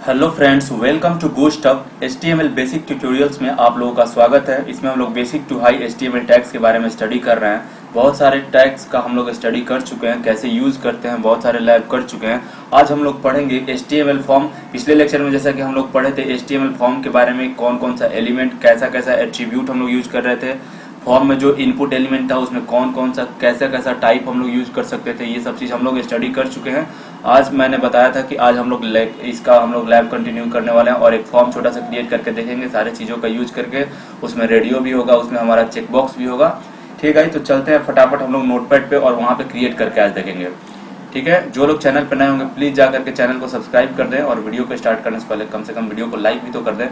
Hello friends, welcome to boostup HTML basic tutorials में आप लोगों का स्वागत है। इसमें हम लोग basic to high HTML tags के बारे में स्टडी कर रहे हैं। बहुत सारे टैग्स का हम लोग स्टडी कर चुके हैं, कैसे यूज़ करते हैं, बहुत सारे लैब कर चुके हैं। आज हम लोग पढ़ेंगे HTML फॉर्म। पिछले लेक्चर में जैसा कि हम लोग पढ़े थे HTML फॉर्म के बारे में, कौन कौन सा एलिमेंट, कैसा कैसा एट्रीब्यूट हम लोग यूज़ कर रहे थे। फॉर्म में जो इनपुट एलिमेंट था उसमें कौन कौन सा कैसा कैसा टाइप हम लोग यूज़ कर सकते थे, ये सब चीज़ हम लोग स्टडी कर चुके हैं। आज मैंने बताया था कि आज हम लोग लैब कंटिन्यू करने वाले हैं और एक फॉर्म छोटा सा क्रिएट करके देखेंगे सारे चीज़ों का यूज करके। उसमें रेडियो भी होगा, उसमें हमारा चेकबॉक्स भी होगा। ठीक है, तो चलते हैं फटाफट हम लोग नोटपैड पे और वहाँ पे क्रिएट करके आज देखेंगे। ठीक है, जो लोग चैनल पर नए होंगे प्लीज़ जा करके चैनल को सब्सक्राइब कर दें और वीडियो को स्टार्ट करने से पहले कम से कम वीडियो को लाइक भी तो कर दें।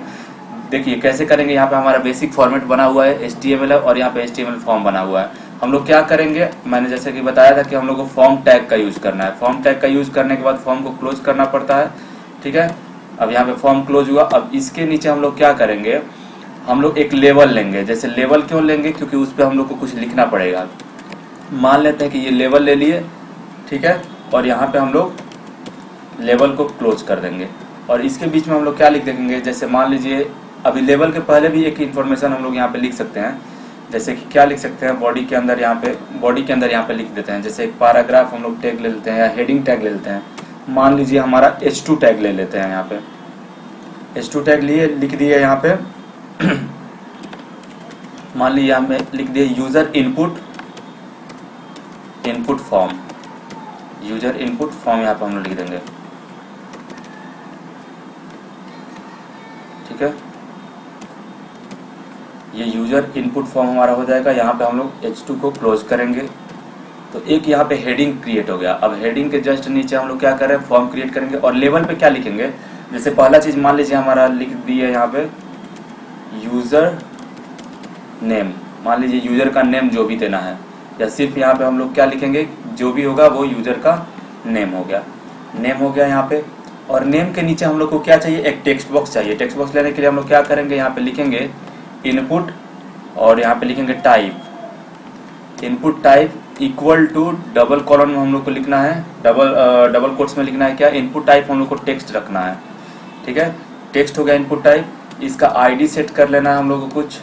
देखिए कैसे करेंगे। यहाँ पे हमारा बेसिक फॉर्मेट बना हुआ है HTML है और यहाँ पे HTML फॉर्म बना हुआ है। हम लोग क्या करेंगे, मैंने जैसे कि बताया था कि हम लोग को फॉर्म टैग का यूज करना है। फॉर्म टैग का यूज करने के बाद फॉर्म को क्लोज करना पड़ता है। ठीक है, अब यहाँ पे फॉर्म क्लोज हुआ। अब इसके नीचे हम लोग क्या करेंगे, हम लोग एक लेवल लेंगे। जैसे लेवल क्यों लेंगे, क्योंकि उस पर हम लोग को कुछ लिखना पड़ेगा। मान लेते हैं कि ये लेवल ले लिए, ठीक है, और यहाँ पे हम लोग लेवल को क्लोज कर देंगे और इसके बीच में हम लोग क्या लिख देंगे। जैसे मान लीजिए अभी लेवल के पहले भी एक इन्फॉर्मेशन हम लोग यहाँ पे लिख सकते हैं। जैसे कि क्या लिख सकते हैं, बॉडी के अंदर यहाँ पे लिख देते हैं। जैसे एक पैराग्राफ हम लोग टैग ले लेते हैं या हेडिंग टैग ले लेते हैं। मान लीजिए हमारा H2 टैग ले लेते हैं। यहाँ पे H2 टैग लिए, लिख दिए यहाँ पे मान लीजिए हमें लिख दिए user input form. User input form यहाँ पे हम लोग लिख देंगे। ठीक है, ये यूजर इनपुट फॉर्म हमारा हो जाएगा। यहाँ पे हम लोग H2 को क्लोज करेंगे तो एक यहाँ पे हेडिंग क्रिएट हो गया। अब हेडिंग के जस्ट नीचे हम लोग क्या करें, फॉर्म क्रिएट करेंगे और लेवल पे क्या लिखेंगे। जैसे पहला चीज मान लीजिए हमारा लिख दिए यहाँ पे यूजर नेम। मान लीजिए यूजर का नेम जो भी देना है, या सिर्फ यहाँ पे हम लोग क्या लिखेंगे, जो भी होगा वो यूजर का नेम हो गया। नेम हो गया यहाँ पे। और नेम के नीचे हम लोग को क्या चाहिए, एक टेक्स्ट बॉक्स चाहिए। टेक्स्ट बॉक्स लेने के लिए हम लोग क्या करेंगे, यहाँ पे लिखेंगे इनपुट और यहाँ पे लिखेंगे type. Input type equal to double colon में हम लोग को लिखना है, डबल कोट्स में लिखना है क्या, इनपुट टाइप हम लोग को टेक्स्ट रखना है। ठीक है, टेक्स्ट हो गया इनपुट टाइप। इसका आईडी सेट कर लेना है हम लोग को कुछ।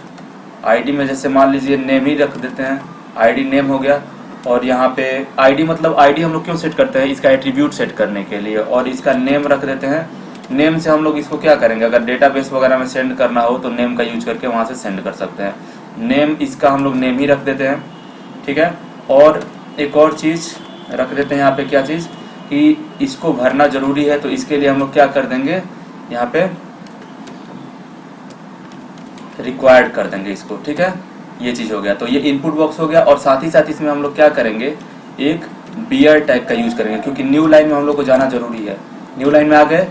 आईडी में जैसे मान लीजिए नेम ही रख देते हैं, आईडी नेम हो गया। और यहाँ पे आईडी मतलब आईडी हम लोग क्यों सेट करते हैं, इसका एट्रीब्यूट सेट करने के लिए। और इसका नेम रख देते हैं। नेम से हम लोग इसको क्या करेंगे, अगर डेटाबेस वगैरह में सेंड करना हो तो नेम का यूज करके वहाँ से सेंड कर सकते हैं। नेम इसका हम लोग नेम ही रख देते हैं। ठीक है, और एक और चीज़ रख देते हैं यहाँ पे, क्या चीज़ कि इसको भरना जरूरी है तो इसके लिए हम लोग क्या कर देंगे, यहाँ पे रिक्वायर्ड कर देंगे इसको। ठीक है, ये चीज़ हो गया। तो ये इनपुट बॉक्स हो गया और साथ ही साथ इसमें हम लोग क्या करेंगे, एक बीआर टैग का यूज करेंगे क्योंकि न्यू लाइन में हम लोग को जाना जरूरी है। न्यू लाइन में आ गए।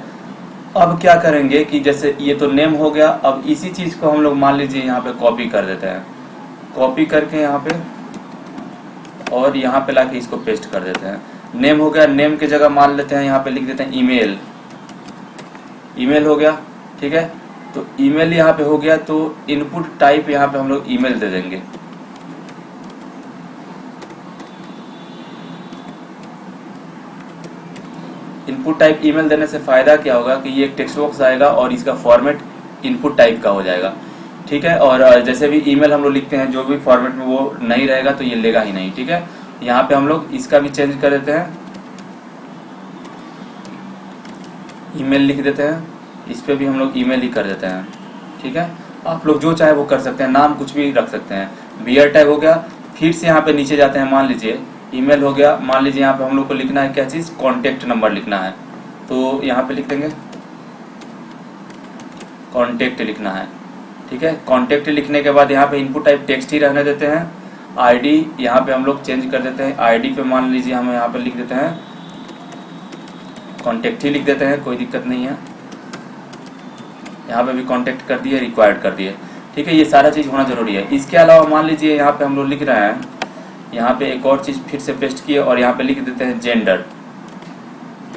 अब क्या करेंगे कि जैसे ये तो नेम हो गया, अब इसी चीज को हम लोग मान लीजिए यहाँ पे कॉपी कर देते हैं। कॉपी करके यहाँ पे और यहाँ पे लाके इसको पेस्ट कर देते हैं। नेम हो गया, नेम की जगह मान लेते हैं यहाँ पे लिख देते हैं ईमेल। ईमेल हो गया। ठीक है, तो ईमेल यहाँ पे हो गया। तो इनपुट टाइप यहाँ पे हम लोग ईमेल दे देंगे। इनपुट टाइप ईमेल देने से फायदा क्या होगा कि ये एक टेक्स्ट बॉक्स आएगा और इसका फॉर्मेट इनपुट टाइप का हो जाएगा। ठीक है, और जैसे भी ईमेल हम लोग लिखते हैं जो भी फॉर्मेट में, वो नहीं रहेगा तो ये लेगा ही नहीं। ठीक है, यहाँ पे हम लोग इसका भी चेंज कर देते हैं, ईमेल लिख देते हैं। इस पे भी हम लोग ईमेल ही कर देते हैं। ठीक है, आप लोग जो चाहे वो कर सकते हैं, नाम कुछ भी रख सकते हैं। बीआर टैग हो गया। फिर से यहाँ पे नीचे जाते हैं, मान लीजिए ईमेल हो गया। मान लीजिए यहाँ पे हम लोग को लिखना है क्या चीज़, कॉन्टेक्ट नंबर लिखना है। तो यहाँ पे लिख देंगे कॉन्टेक्ट लिखना है। ठीक है, कॉन्टेक्ट लिखने के बाद यहाँ पे इनपुट टाइप टेक्स्ट ही रहने देते हैं। आईडी यहाँ पे हम लोग चेंज कर देते हैं। आईडी पे मान लीजिए हम यहाँ पे लिख देते हैं कॉन्टेक्ट ही लिख देते हैं, कोई दिक्कत नहीं है। यहाँ पे भी कॉन्टेक्ट कर दिए, रिक्वायर्ड कर दिए। ठीक है, ये सारा चीज़ होना जरूरी है। इसके अलावा मान लीजिए यहाँ पे हम लोग लिख रहे हैं, यहाँ पे एक और चीज़ फिर से पेस्ट किए और यहाँ पे लिख देते हैं जेंडर।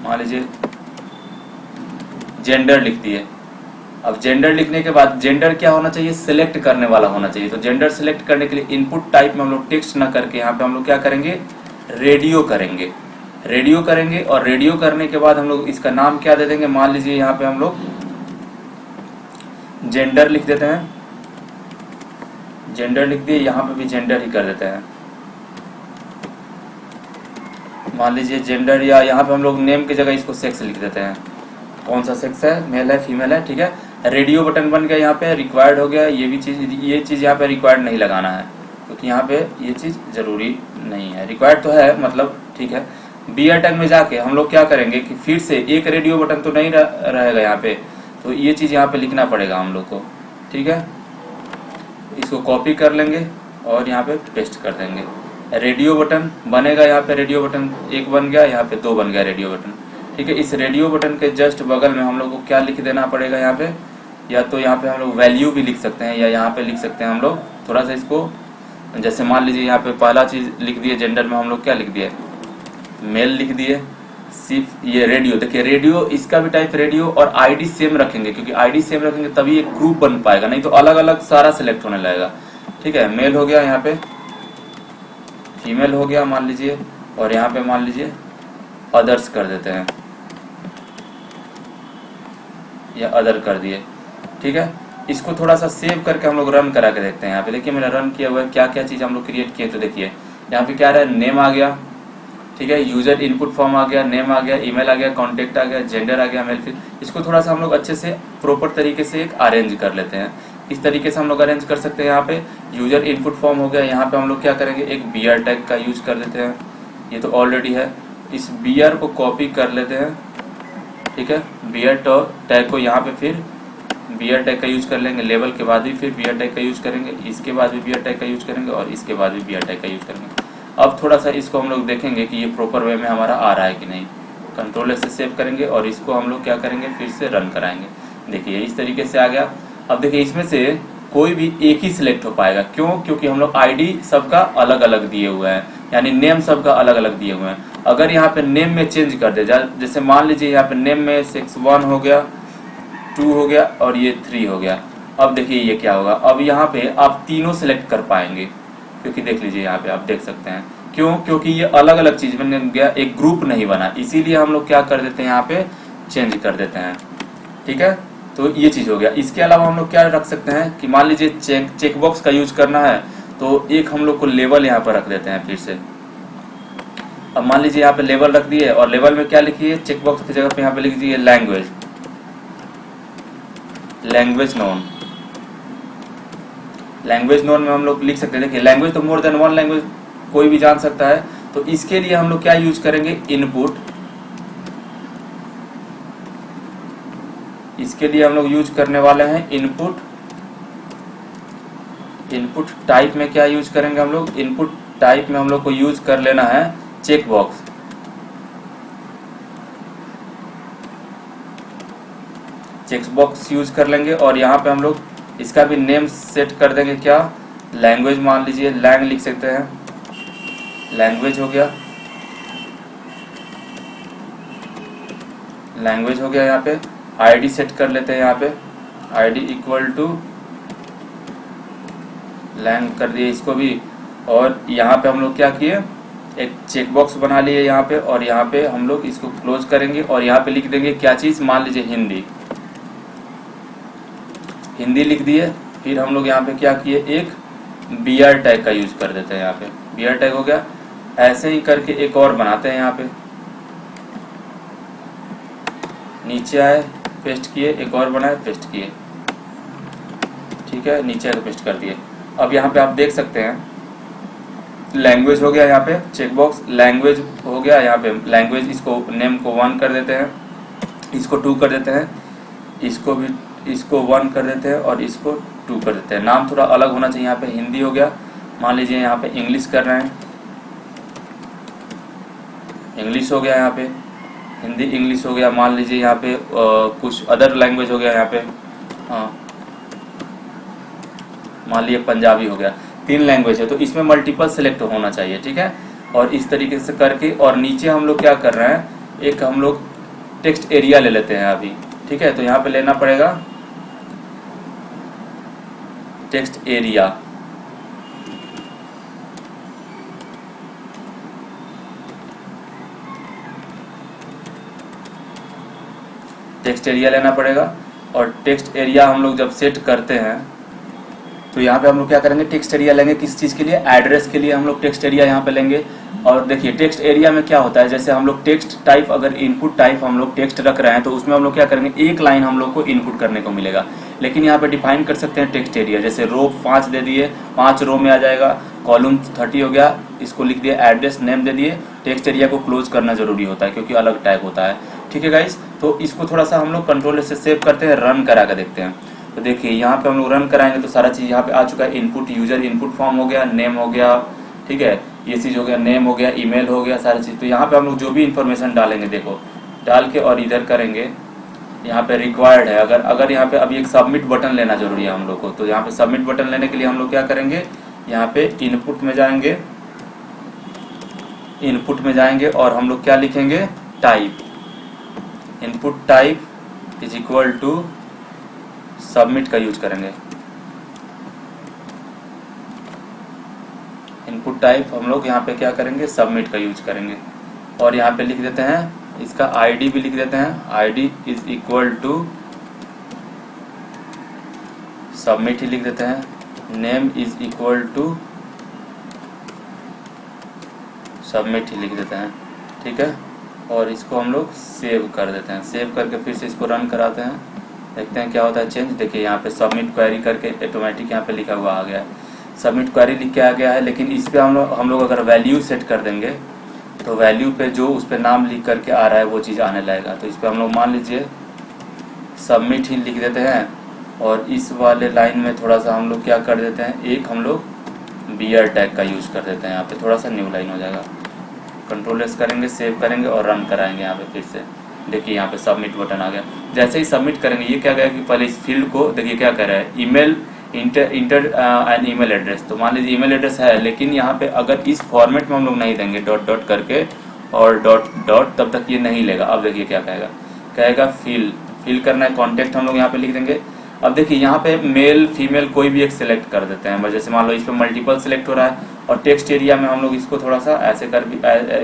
मान लीजिए जेंडर लिख दिए। अब जेंडर लिखने के बाद जेंडर क्या होना चाहिए, सिलेक्ट करने वाला होना चाहिए। तो जेंडर सिलेक्ट करने के लिए इनपुट टाइप में हम लोग टेक्स्ट ना करके यहाँ पे हम लोग क्या करेंगे, रेडियो करेंगे। रेडियो करेंगे और रेडियो करने के बाद हम लोग इसका नाम क्या दे देंगे, मान लीजिए यहाँ पे हम लोग जेंडर लिख देते हैं, जेंडर लिख दिए, यहाँ पे भी जेंडर ही कर देते हैं, मान लीजिए जेंडर, या यहाँ पे हम लोग नेम की जगह इसको सेक्स लिख देते हैं, कौन सा सेक्स है, मेल है फीमेल है, ठीक है। रेडियो बटन बन गया, यहाँ पे रिक्वायर्ड हो गया, ये चीज़ यहाँ पे रिक्वायर्ड नहीं लगाना है क्योंकि यहाँ पे ये चीज़ जरूरी नहीं है, रिक्वायर्ड तो है मतलब, ठीक है। बियर टैग में जाके हम लोग क्या करेंगे कि फिर से एक रेडियो बटन तो नहीं रहेगा यहाँ पे, तो ये चीज़ यहाँ पे लिखना पड़ेगा हम लोग को, ठीक है। इसको कॉपी कर लेंगे और यहाँ पे पेस्ट कर देंगे, रेडियो बटन बनेगा, यहाँ पे रेडियो बटन एक बन गया, यहाँ पे 2 बन गया रेडियो बटन, ठीक है। इस रेडियो बटन के जस्ट बगल में हम लोग को क्या लिख देना पड़ेगा यहाँ पे, या तो यहाँ पे हम लोग वैल्यू भी लिख सकते हैं, या यहाँ पे लिख सकते हैं हम लोग थोड़ा सा इसको, जैसे मान लीजिए यहाँ पे पहला चीज़ लिख दिए, जेंडर में हम लोग क्या लिख दिए, मेल लिख दिए, सिर्फ ये रेडियो, देखिए रेडियो इसका भी टाइप रेडियो, और आईडी सेम रखेंगे क्योंकि आईडी सेम रखेंगे तभी एक ग्रुप बन पाएगा, नहीं तो अलग अलग सारा सिलेक्ट होने लगेगा, ठीक है। मेल हो गया, यहाँ पे फीमेल हो गया मान लीजिए, और यहाँ पे मान लीजिए अदर्स कर देते हैं, या अदर कर दिए, ठीक है। इसको थोड़ा सा सेव करके हम लोग रन करा के देखते हैं। यहाँ पे देखिए मैंने रन किया हुआ है, क्या क्या चीज़ हम लोग क्रिएट किए, तो देखिए यहाँ पे क्या रहा है, नेम आ गया, ठीक है, यूजर इनपुट फॉर्म आ गया, नेम आ गया, ईमेल आ गया, कॉन्टेक्ट आ गया, जेंडर आ गया, मेल फीमेल। इसको थोड़ा सा हम लोग अच्छे से प्रॉपर तरीके से एक अरेंज कर लेते हैं। इस तरीके से हम लोग अरेंज कर सकते हैं। यहाँ पे यूजर इनपुट फॉर्म हो गया, यहाँ पे हम लोग क्या करेंगे, एक बीआर टैग का यूज कर लेते हैं, ये तो ऑलरेडी है, इस बीआर को कॉपी कर लेते हैं, ठीक है। बीआर टैग को यहाँ पे फिर बीआर टैग का यूज कर लेंगे, लेवल के बाद भी फिर बीआर टैग का यूज करेंगे, इसके बाद भी बीआर टैग का यूज करेंगे, और इसके बाद भी बीआर टैग का यूज करेंगे। अब थोड़ा सा इसको हम लोग देखेंगे कि ये प्रॉपर वे में हमारा आ रहा है कि नहीं। कंट्रोल से सेव करेंगे और इसको हम लोग क्या करेंगे, फिर से रन कराएंगे। देखिए इस तरीके से आ गया। अब देखिए इसमें से कोई भी एक ही सिलेक्ट हो पाएगा, क्यों, क्योंकि हम लोग आईडी सबका अलग अलग दिए हुए हैं, यानी नेम सबका अलग अलग दिए हुए हैं। अगर यहाँ पे नेम में चेंज कर दे, जैसे मान लीजिए यहाँ पे नेम में 6 1 हो गया, 2 हो गया और ये 3 हो गया। अब देखिए ये क्या होगा, अब यहाँ पे आप तीनों सिलेक्ट कर पाएंगे, क्योंकि देख लीजिए यहाँ पे आप देख सकते हैं, क्यों, क्योंकि ये अलग अलग चीज बन गया, एक ग्रुप नहीं बना, इसीलिए हम लोग क्या कर देते हैं, यहाँ पे चेंज कर देते हैं, ठीक है। तो ये चीज हो गया। इसके अलावा हम लोग क्या रख सकते हैं कि मान लीजिए चेकबॉक्स का यूज करना है, तो एक हम लोग को लेवल यहाँ पर रख देते हैं फिर से। अब मान लीजिए यहाँ पे लेवल रख दिए, और लेवल में क्या लिखिए, चेकबॉक्स की जगह पे यहाँ पे लिख दीजिए language, language known. Language known में हम लोग लिख सकते हैं, देखिए लैंग्वेज तो मोर देन 1 लैंग्वेज कोई भी जान सकता है, तो इसके लिए हम लोग क्या यूज करेंगे, इनपुट। इसके लिए हम लोग यूज करने वाले हैं इनपुट। इनपुट टाइप में क्या यूज करेंगे हम लोग, इनपुट टाइप में हम लोग को यूज कर लेना है चेकबॉक्स। चेकबॉक्स यूज कर लेंगे, और यहाँ पे हम लोग इसका भी नेम सेट कर देंगे, क्या, लैंग्वेज मान लीजिए, लैंग लिख सकते हैं, लैंग्वेज हो गया, लैंग्वेज हो गया। यहाँ पे आईडी सेट कर लेते हैं, यहाँ पे आईडी इक्वल टू लैंग कर दिए इसको भी, और यहाँ पे हम लोग क्या किए, एक चेकबॉक्स बना लिए यहाँ पे, और यहाँ पे हम लोग इसको क्लोज करेंगे, और यहाँ पे लिख देंगे क्या चीज, मान लीजिए हिंदी, हिंदी लिख दिए। फिर हम लोग यहाँ पे क्या किए, एक बीआर टैग का यूज कर देते हैं, यहाँ पे बीआर टैग हो गया। ऐसे ही करके एक और बनाते हैं, यहाँ पे नीचे आए पेस्ट किए, एक और बनाए पेस्ट किए, ठीक है, नीचे आए पेस्ट कर दिए। अब यहाँ पे आप देख सकते हैं लैंग्वेज हो गया, यहाँ पे चेकबॉक्स लैंग्वेज हो गया, यहाँ पे लैंग्वेज, इसको नेम को 1 कर देते हैं, इसको 2 कर देते हैं, इसको भी इसको 1 कर देते हैं, और इसको 2 कर देते हैं। नाम थोड़ा अलग होना चाहिए। यहाँ पे हिंदी हो गया, मान लीजिए यहाँ पे इंग्लिश कर रहे हैं, इंग्लिश हो गया, यहाँ पे हिंदी इंग्लिश हो गया, मान लीजिए यहाँ पे कुछ अदर लैंग्वेज हो गया, यहाँ पे हाँ मान लीजिए पंजाबी हो गया। 3 लैंग्वेज है, तो इसमें मल्टीपल सेलेक्ट होना चाहिए, ठीक है। और इस तरीके से करके, और नीचे हम लोग क्या कर रहे हैं, एक हम लोग टेक्स्ट एरिया ले लेते हैं अभी, ठीक है। तो यहाँ पे लेना पड़ेगा टेक्स्ट एरिया, टेक्स्ट एरिया लेना पड़ेगा। और टेक्स्ट एरिया हम लोग जब सेट करते हैं तो यहाँ पे हम लोग क्या करेंगे, टेक्स्ट एरिया लेंगे किस चीज़ के लिए, एड्रेस के लिए हम लोग टेक्स्ट एरिया यहाँ पे लेंगे। और देखिए टेक्स्ट एरिया में क्या होता है, जैसे हम लोग टेक्स्ट टाइप, अगर इनपुट टाइप हम लोग टेक्स्ट रख रहे हैं तो उसमें हम लोग क्या करेंगे, एक लाइन हम लोग को इनपुट करने को मिलेगा। लेकिन यहाँ पे डिफाइन कर सकते हैं टेक्स्ट एरिया, जैसे रो 5 दे दिए, 5 रो में आ जाएगा, कॉलम 30 हो गया, इसको लिख दिए, एड्रेस नेम दे दिए। टेक्स्ट एरिया को क्लोज करना जरूरी होता है क्योंकि अलग टैग होता है। ठीक है गाइस, तो इसको थोड़ा सा हम लोग कंट्रोल से सेव करते हैं, रन करा कर देखते हैं। तो देखिए यहाँ पे हम लोग रन कराएंगे तो सारा चीज़ यहाँ पे आ चुका है। इनपुट यूजर इनपुट फॉर्म हो गया, नेम हो गया, ठीक है, ये चीज़ हो गया, नेम हो गया, ईमेल हो गया, सारी चीज़। तो यहाँ पे हम लोग जो भी इन्फॉर्मेशन डालेंगे, देखो डाल के और इधर करेंगे, यहाँ पे रिक्वायर्ड है, अगर यहाँ पे अभी एक सबमिट बटन लेना जरूरी है हम लोग को। तो यहाँ पे सबमिट बटन लेने के लिए हम लोग क्या करेंगे, यहाँ पे इनपुट में जाएंगे, इनपुट में जाएंगे और हम लोग क्या लिखेंगे, type, input type is equal to submit का यूज करेंगे। इनपुट टाइप हम लोग यहाँ पे क्या करेंगे, सबमिट का यूज करेंगे। और यहाँ पे लिख देते हैं, इसका आईडी भी लिख देते हैं, ID is equal to submit ही लिख देते हैं। Name is equal to submit ही लिख देते हैं। ठीक है, और इसको हम लोग सेव कर देते हैं। सेव करके फिर से इसको रन कराते हैं, देखते हैं क्या होता है चेंज। देखिए यहाँ पे सबमिट क्वेरी करके ऑटोमेटिक यहाँ पे लिखा हुआ आ गया है, सबमिट क्वेरी लिख के आ गया है। लेकिन इस पे हम लोग अगर वैल्यू सेट कर देंगे तो वैल्यू पे जो उस पे नाम लिख करके आ रहा है वो चीज़ आने लगेगा। तो इस पे हम लोग मान लीजिए सबमिट ही लिख देते हैं। और इस वाले लाइन में थोड़ा सा हम लोग क्या कर देते हैं, एक हम लोग बियर टैग का यूज कर देते हैं। यहाँ पे थोड़ा सा न्यू लाइन हो जाएगा, कंट्रोल एस करेंगे, सेव करेंगे और रन कराएंगे। यहाँ पे फिर से देखिए यहाँ पे सबमिट बटन आ गया। जैसे ही सबमिट करेंगे ये क्या कहेगा कि पहले इस फील्ड को देखिए क्या कह रहा है, email enter an email address. तो मान लीजिए ईमेल एड्रेस है, लेकिन यहाँ पे अगर इस फॉर्मेट में हम लोग नहीं देंगे डॉट डॉट करके और डॉट डॉट, तब तक ये नहीं लेगा। अब देखिए क्या कहेगा, कहेगा फिल करना है, कॉन्टेक्ट हम लोग यहाँ पे लिख देंगे। अब देखिए यहाँ पे मेल फीमेल कोई भी एक सिलेक्ट कर देते हैं, जैसे मान लो इस पे मल्टीपल सिलेक्ट हो रहा है। और टेक्स्ट एरिया में हम लोग इसको थोड़ा सा ऐसे कर भी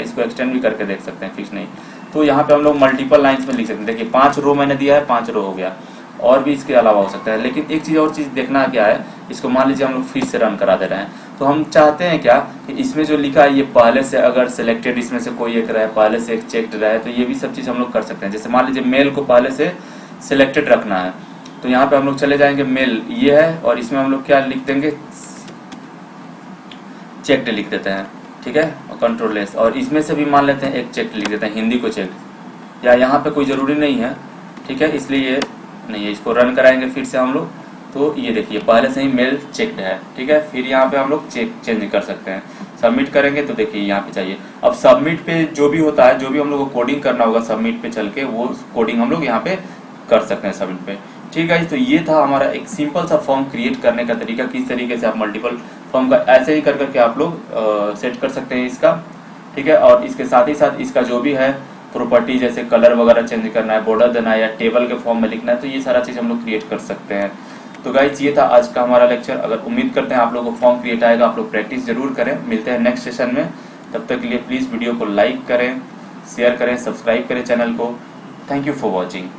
इसको एक्सटेंड भी करके देख सकते हैं, फिक्स नहीं। तो यहाँ पे हम लोग मल्टीपल लाइंस में लिख सकते हैं। देखिए 5 रो मैंने दिया है, 5 रो हो गया, और भी इसके अलावा हो सकता है। लेकिन एक चीज़ और चीज़ देखना क्या है, इसको मान लीजिए हम लोग फिर से रन करा दे रहे हैं। तो हम चाहते हैं क्या कि इसमें जो लिखा है ये पहले से अगर सिलेक्टेड इसमें से कोई एक रहे, पहले से एक चेक्ड रहे, तो ये भी सब चीज़ हम लोग कर सकते हैं। जैसे मान लीजिए मेल को पहले से सिलेक्टेड रखना है, तो यहाँ पे हम लोग चले जाएंगे, मेल ये है और इसमें हम लोग क्या लिख देंगे, चेक्ड लिख देते हैं। ठीक है, और कंट्रोल एस, और इसमें से भी मान लेते हैं एक चेक्ड लिख देते हैं, हिंदी को चेक्ड, या यहाँ पे कोई ज़रूरी नहीं है। ठीक है, इसलिए ये नहीं है। इसको रन कराएंगे फिर से हम लोग, तो ये देखिए पहले से ही मेल चेक्ड है। ठीक है, फिर यहाँ पे हम लोग चेंज कर सकते हैं। सबमिट करेंगे तो देखिए यहाँ पे चाहिए। अब सबमिट पे जो भी होता है, जो भी हम लोग को कोडिंग करना होगा सबमिट पे चल के, वो कोडिंग हम लोग यहाँ पे कर सकते हैं सबमिट पे। ठीक है, तो ये था हमारा एक सिंपल सा फॉर्म क्रिएट करने का तरीका, किस तरीके से आप मल्टीपल फॉर्म का ऐसे ही कर करके आप लोग सेट कर सकते हैं इसका। ठीक है, और इसके साथ ही साथ इसका जो भी है प्रॉपर्टी, जैसे कलर वगैरह चेंज करना है, बॉर्डर देना है या टेबल के फॉर्म में लिखना है, तो ये सारा चीज़ हम लोग क्रिएट कर सकते हैं। तो गाइस ये था आज का हमारा लेक्चर। अगर उम्मीद करते हैं आप लोगों को फॉर्म क्रिएट आएगा, आप लोग प्रैक्टिस जरूर करें। मिलते हैं नेक्स्ट सेशन में, तब तक के लिए प्लीज़ वीडियो को लाइक करें, शेयर करें, सब्सक्राइब करें चैनल को। Thank you for watching.